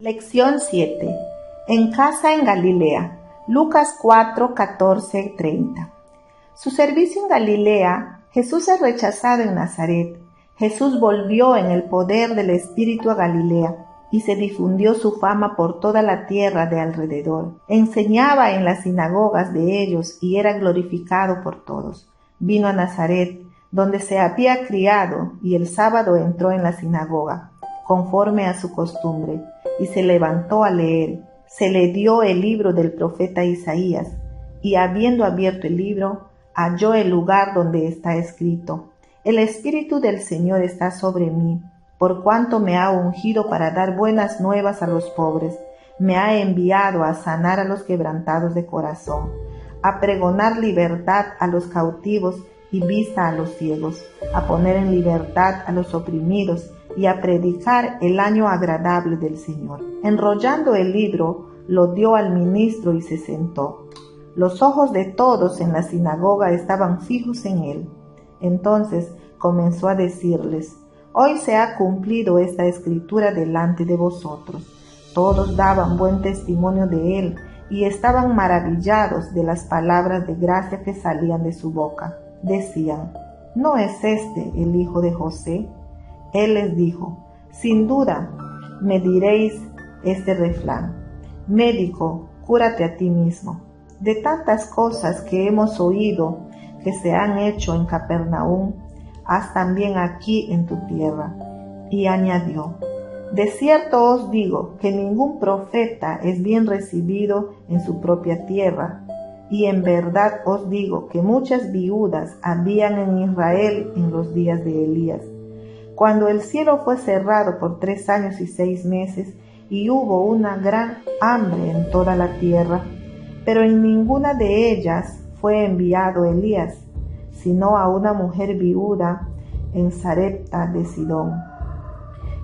Lección 7. En casa en Galilea. Lucas 4, 14, 30. Su servicio en Galilea, Jesús es rechazado en Nazaret. Jesús volvió en el poder del Espíritu a Galilea y se difundió su fama por toda la tierra de alrededor. Enseñaba en las sinagogas de ellos y era glorificado por todos. Vino a Nazaret, donde se había criado, y el sábado entró en la sinagoga, conforme a su costumbre, y se levantó a leer. Se le dio el libro del profeta Isaías, y habiendo abierto el libro, halló el lugar donde está escrito: El Espíritu del Señor está sobre mí, por cuanto me ha ungido para dar buenas nuevas a los pobres, me ha enviado a sanar a los quebrantados de corazón, a pregonar libertad a los cautivos y vista a los ciegos, a poner en libertad a los oprimidos, y a predicar el año agradable del Señor. Enrollando el libro, lo dio al ministro y se sentó. Los ojos de todos en la sinagoga estaban fijos en él. Entonces comenzó a decirles: Hoy se ha cumplido esta escritura delante de vosotros. Todos daban buen testimonio de él y estaban maravillados de las palabras de gracia que salían de su boca. Decían: ¿no es este el hijo de José? Él les dijo: sin duda me diréis este refrán: médico, cúrate a ti mismo. De tantas cosas que hemos oído que se han hecho en Capernaum, haz también aquí en tu tierra. Y añadió: de cierto os digo que ningún profeta es bien recibido en su propia tierra. Y en verdad os digo que muchas viudas habían en Israel en los días de Elías, cuando el cielo fue cerrado por 3 años y 6 meses, y hubo una gran hambre en toda la tierra, pero en ninguna de ellas fue enviado Elías, sino a una mujer viuda en Sarepta de Sidón.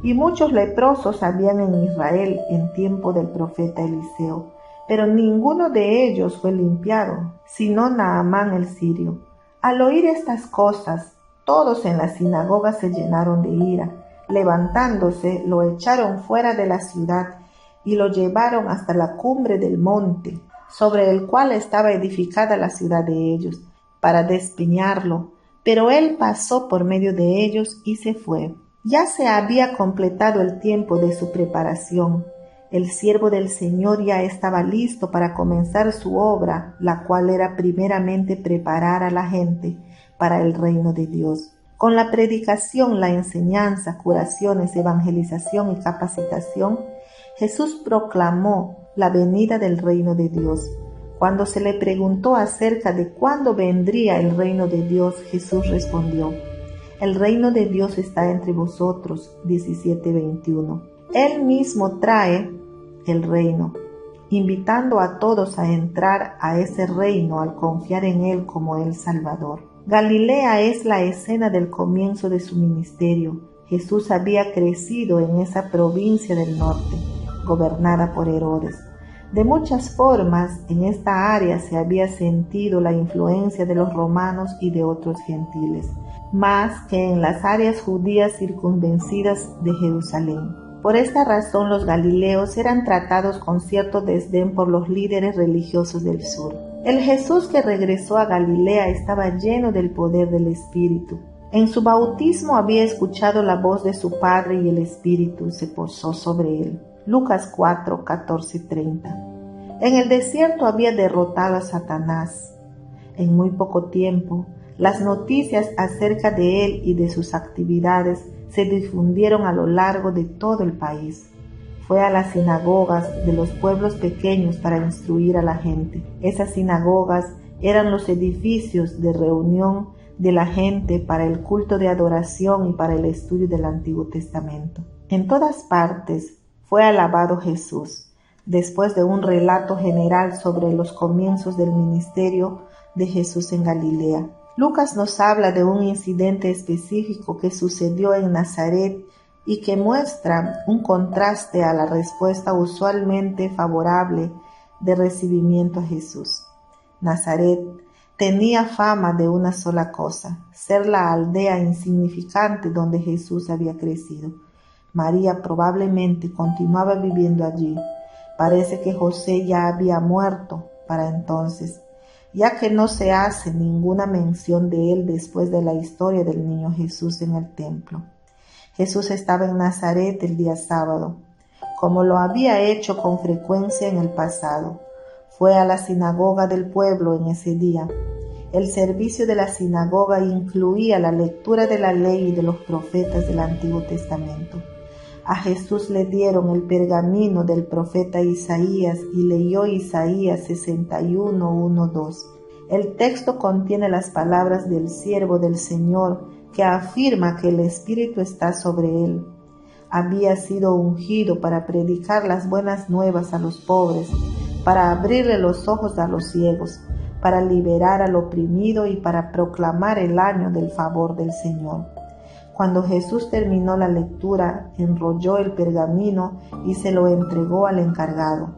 Y muchos leprosos habían en Israel en tiempo del profeta Eliseo, pero ninguno de ellos fue limpiado, sino Naamán el sirio. Al oír estas cosas, todos en la sinagoga se llenaron de ira. Levantándose, lo echaron fuera de la ciudad y lo llevaron hasta la cumbre del monte, sobre el cual estaba edificada la ciudad de ellos, para despeñarlo. Pero él pasó por medio de ellos y se fue. Ya se había completado el tiempo de su preparación. El siervo del Señor ya estaba listo para comenzar su obra, la cual era primeramente preparar a la gente para el reino de Dios. Con la predicación, la enseñanza, curaciones, evangelización y capacitación, Jesús proclamó la venida del reino de Dios. Cuando se le preguntó acerca de cuándo vendría el reino de Dios, Jesús respondió: el reino de Dios está entre vosotros. 17:21. Él mismo trae el reino, invitando a todos a entrar a ese reino al confiar en Él como el Salvador. Galilea es la escena del comienzo de su ministerio. Jesús había crecido en esa provincia del norte, gobernada por Herodes. De muchas formas, en esta área se había sentido la influencia de los romanos y de otros gentiles, más que en las áreas judías circunvencidas de Jerusalén. Por esta razón, los galileos eran tratados con cierto desdén por los líderes religiosos del sur. El Jesús que regresó a Galilea estaba lleno del poder del Espíritu. En su bautismo había escuchado la voz de su Padre y el Espíritu se posó sobre él. Lucas 4, 14, 30. En el desierto había derrotado a Satanás. En muy poco tiempo, las noticias acerca de él y de sus actividades se difundieron a lo largo de todo el país. Fue a las sinagogas de los pueblos pequeños para instruir a la gente. Esas sinagogas eran los edificios de reunión de la gente para el culto de adoración y para el estudio del Antiguo Testamento. En todas partes fue alabado Jesús. Después de un relato general sobre los comienzos del ministerio de Jesús en Galilea, Lucas nos habla de un incidente específico que sucedió en Nazaret y que muestra un contraste a la respuesta usualmente favorable de recibimiento a Jesús. Nazaret tenía fama de una sola cosa: ser la aldea insignificante donde Jesús había crecido. María probablemente continuaba viviendo allí. Parece que José ya había muerto para entonces, ya que no se hace ninguna mención de él después de la historia del niño Jesús en el templo. Jesús estaba en Nazaret el día sábado, como lo había hecho con frecuencia en el pasado. Fue a la sinagoga del pueblo en ese día. El servicio de la sinagoga incluía la lectura de la ley y de los profetas del Antiguo Testamento. A Jesús le dieron el pergamino del profeta Isaías y leyó Isaías 61, 1, 2. El texto contiene las palabras del siervo del Señor que afirma que el Espíritu está sobre él. Había sido ungido para predicar las buenas nuevas a los pobres, para abrirle los ojos a los ciegos, para liberar al oprimido y para proclamar el año del favor del Señor. Cuando Jesús terminó la lectura, enrolló el pergamino y se lo entregó al encargado.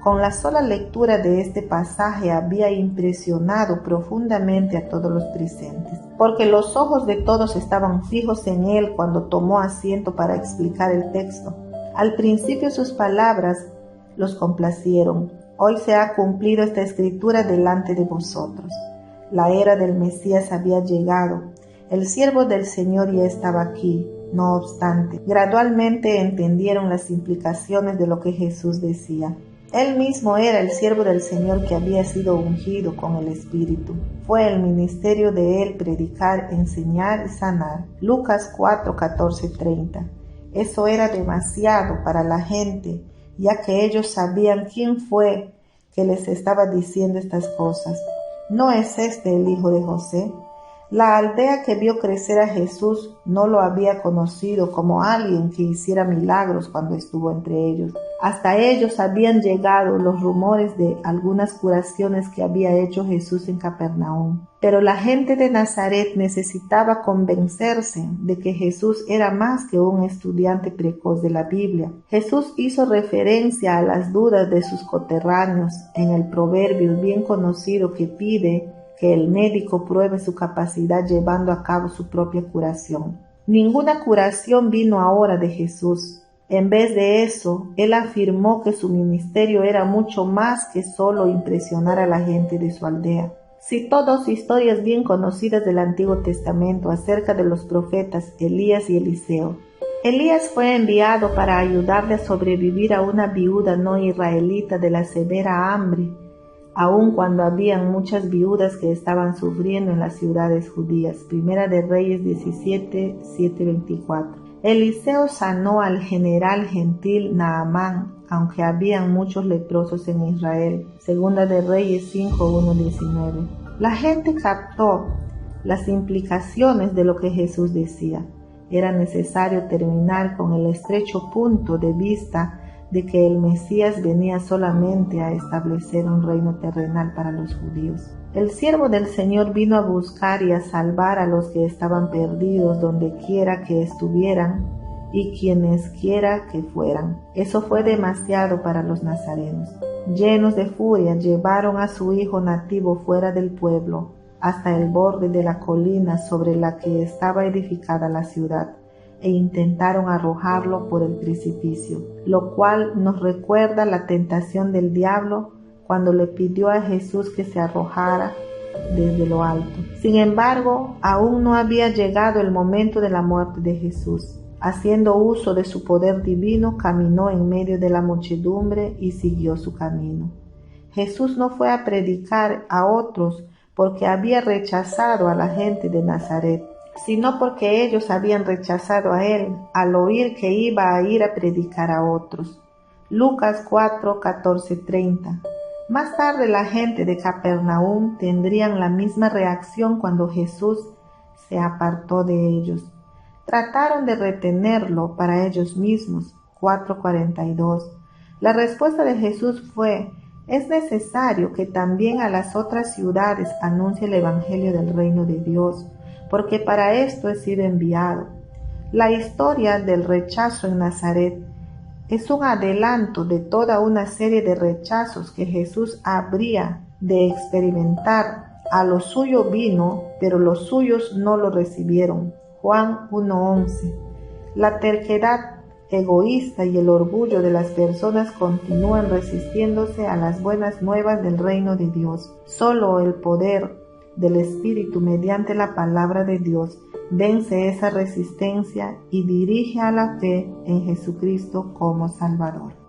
Con la sola lectura de este pasaje había impresionado profundamente a todos los presentes, porque los ojos de todos estaban fijos en él cuando tomó asiento para explicar el texto. Al principio sus palabras los complacieron. Hoy se ha cumplido esta escritura delante de vosotros. La era del Mesías había llegado. El siervo del Señor ya estaba aquí. No obstante, gradualmente entendieron las implicaciones de lo que Jesús decía. Él mismo era el siervo del Señor que había sido ungido con el Espíritu. Fue el ministerio de él predicar, enseñar y sanar. Lucas 4, 14, 30. Eso era demasiado para la gente, ya que ellos sabían quién fue que les estaba diciendo estas cosas. ¿No es este el hijo de José? La aldea que vio crecer a Jesús no lo había conocido como alguien que hiciera milagros cuando estuvo entre ellos. Hasta ellos habían llegado los rumores de algunas curaciones que había hecho Jesús en Capernaum. Pero la gente de Nazaret necesitaba convencerse de que Jesús era más que un estudiante precoz de la Biblia. Jesús hizo referencia a las dudas de sus coterráneos en el proverbio bien conocido que pide que el médico pruebe su capacidad llevando a cabo su propia curación. Ninguna curación vino ahora de Jesús. En vez de eso, él afirmó que su ministerio era mucho más que solo impresionar a la gente de su aldea. Citó dos historias bien conocidas del Antiguo Testamento acerca de los profetas Elías y Eliseo. Elías fue enviado para ayudarle a sobrevivir a una viuda no israelita de la severa hambre, aun cuando habían muchas viudas que estaban sufriendo en las ciudades judías. Primera de Reyes 17, 7-24. Eliseo sanó al general gentil Naamán, aunque habían muchos leprosos en Israel. Segunda de Reyes 5, 1-19. La gente captó las implicaciones de lo que Jesús decía. Era necesario terminar con el estrecho punto de vista de que el Mesías venía solamente a establecer un reino terrenal para los judíos. El siervo del Señor vino a buscar y a salvar a los que estaban perdidos donde quiera que estuvieran y quienes quiera que fueran. Eso fue demasiado para los nazarenos. Llenos de furia, llevaron a su hijo nativo fuera del pueblo, hasta el borde de la colina sobre la que estaba edificada la ciudad, e intentaron arrojarlo por el precipicio, lo cual nos recuerda la tentación del diablo cuando le pidió a Jesús que se arrojara desde lo alto. Sin embargo, aún no había llegado el momento de la muerte de Jesús. Haciendo uso de su poder divino, caminó en medio de la muchedumbre y siguió su camino. Jesús no fue a predicar a otros porque había rechazado a la gente de Nazaret, sino porque ellos habían rechazado a él al oír que iba a ir a predicar a otros. Lucas 4, 14, 30. Más tarde la gente de Capernaum tendrían la misma reacción cuando Jesús se apartó de ellos. Trataron de retenerlo para ellos mismos. 4:42. La respuesta de Jesús fue: es necesario que también a las otras ciudades anuncie el evangelio del reino de Dios, porque para esto he sido enviado. La historia del rechazo en Nazaret es un adelanto de toda una serie de rechazos que Jesús habría de experimentar. A lo suyo vino, pero los suyos no lo recibieron. Juan 1:11. La terquedad egoísta y el orgullo de las personas continúan resistiéndose a las buenas nuevas del reino de Dios. Solo el poder del Espíritu mediante la palabra de Dios vence esa resistencia y dirige a la fe en Jesucristo como Salvador.